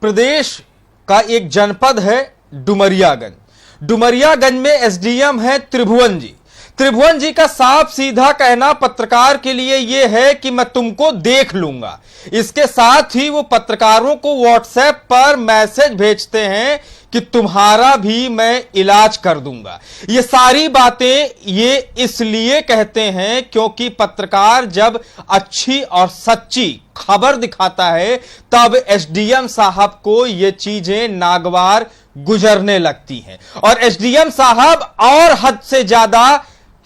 प्रदेश का एक जनपद है डुमरियागंज। डुमरियागंज में एसडीएम है त्रिभुवन जी। त्रिभुवन जी का साफ सीधा कहना पत्रकार के लिए यह है कि मैं तुमको देख लूंगा। इसके साथ ही वो पत्रकारों को व्हाट्सएप पर मैसेज भेजते हैं कि तुम्हारा भी मैं इलाज कर दूंगा। ये सारी बातें ये इसलिए कहते हैं क्योंकि पत्रकार जब अच्छी और सच्ची खबर दिखाता है तब एसडीएम साहब को ये चीजें नागवार गुजरने लगती हैं और एसडीएम साहब और हद से ज्यादा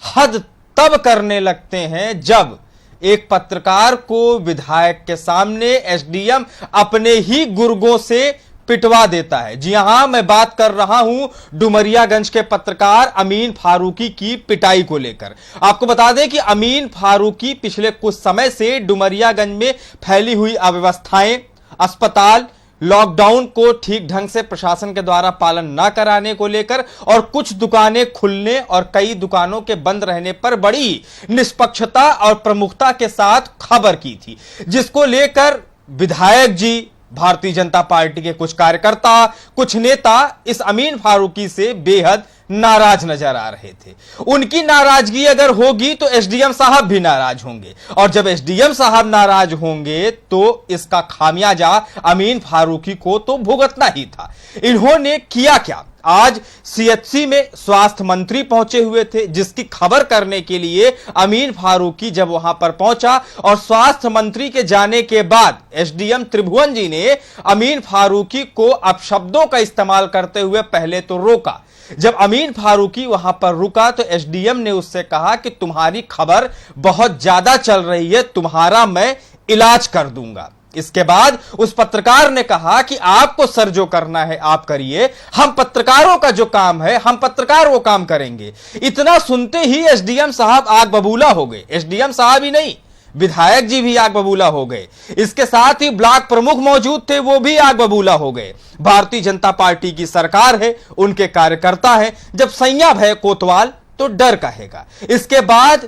हद तब करने लगते हैं जब एक पत्रकार को विधायक के सामने एसडीएम अपने ही गुर्गों से पिटवा देता है। जी हां, मैं बात कर रहा हूं डुमरियागंज के पत्रकार अमीन फारूकी की पिटाई को लेकर। आपको बता दें कि अमीन फारूकी पिछले कुछ समय से डुमरियागंज में फैली हुई अव्यवस्थाएं, अस्पताल, लॉकडाउन को ठीक ढंग से प्रशासन के द्वारा पालन न कराने को लेकर और कुछ दुकानें खुलने और कई दुकानों के बंद रहने पर बड़ी निष्पक्षता और प्रमुखता के साथ खबर की थी, जिसको लेकर विधायक जी, भारतीय जनता पार्टी के कुछ कार्यकर्ता, कुछ नेता इस अमीन फारूकी से बेहद नाराज नजर आ रहे थे। उनकी नाराजगी अगर होगी तो एसडीएम साहब भी नाराज होंगे और जब एसडीएम साहब नाराज होंगे तो इसका खामियाजा अमीन फारूकी को तो भुगतना ही था। इन्होंने किया क्या? आज सीएचसी में स्वास्थ्य मंत्री पहुंचे हुए थे, जिसकी खबर करने के लिए अमीन फारूकी जब वहां पर पहुंचा और स्वास्थ्य मंत्री के जाने के बाद एसडीएम त्रिभुवन जी ने अमीन फारूकी को अपशब्दों का इस्तेमाल करते हुए पहले तो रोका। जब अमीन फारूकी वहां पर रुका तो एसडीएम ने उससे कहा कि तुम्हारी खबर बहुत ज्यादा चल रही है, तुम्हारा मैं इलाज कर दूंगा। इसके बाद उस पत्रकार ने कहा कि आपको सर जो करना है आप करिए, हम पत्रकारों का जो काम है हम पत्रकार वो काम करेंगे। इतना सुनते ही एसडीएम साहब आग बबूला हो गए। एसडीएम साहब ही नहीं, विधायक जी भी आग बबूला हो गए। इसके साथ ही ब्लॉक प्रमुख मौजूद थे, वो भी आग बबूला हो गए। भारतीय जनता पार्टी की सरकार है, उनके कार्यकर्ता है, जब सैया भय कोतवाल तो डर कहेगा। इसके बाद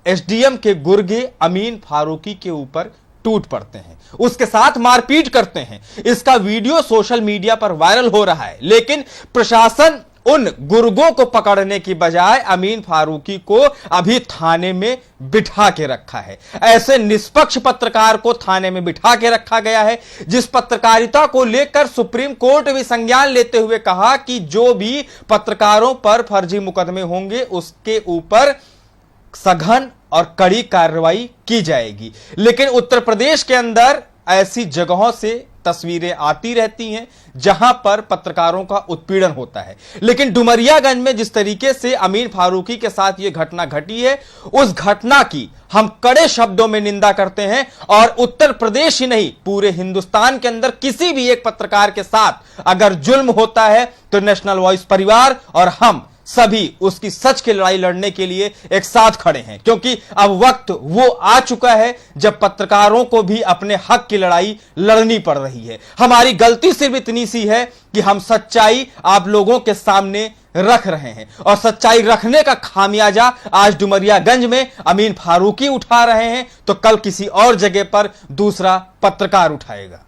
एसडीएम के गुर्गे अमीन फारूकी के ऊपर टूट पड़ते हैं, उसके साथ मारपीट करते हैं। इसका वीडियो सोशल मीडिया पर वायरल हो रहा है, लेकिन प्रशासन उन गुर्गों को पकड़ने की बजाय अमीन फारूकी को अभी थाने में बिठा के रखा है। ऐसे निष्पक्ष पत्रकार को थाने में बिठा के रखा गया है, जिस पत्रकारिता को लेकर सुप्रीम कोर्ट भी संज्ञान लेते हुए कहा कि जो भी पत्रकारों पर फर्जी मुकदमे होंगे उसके ऊपर सघन और कड़ी कार्रवाई की जाएगी। लेकिन उत्तर प्रदेश के अंदर ऐसी जगहों से तस्वीरें आती रहती हैं जहां पर पत्रकारों का उत्पीड़न होता है। लेकिन डुमरियागंज में जिस तरीके से अमीन फारूकी के साथ यह घटना घटी है, उस घटना की हम कड़े शब्दों में निंदा करते हैं और उत्तर प्रदेश ही नहीं पूरे हिंदुस्तान के अंदर किसी भी एक पत्रकार के साथ अगर जुल्म होता है तो नेशनल वॉइस परिवार और हम सभी उसकी सच की लड़ाई लड़ने के लिए एक साथ खड़े हैं, क्योंकि अब वक्त वो आ चुका है जब पत्रकारों को भी अपने हक की लड़ाई लड़नी पड़ रही है। हमारी गलती सिर्फ इतनी सी है कि हम सच्चाई आप लोगों के सामने रख रहे हैं और सच्चाई रखने का खामियाजा आज डुमरियागंज में अमीन फारूकी उठा रहे हैं तो कल किसी और जगह पर दूसरा पत्रकार उठाएगा।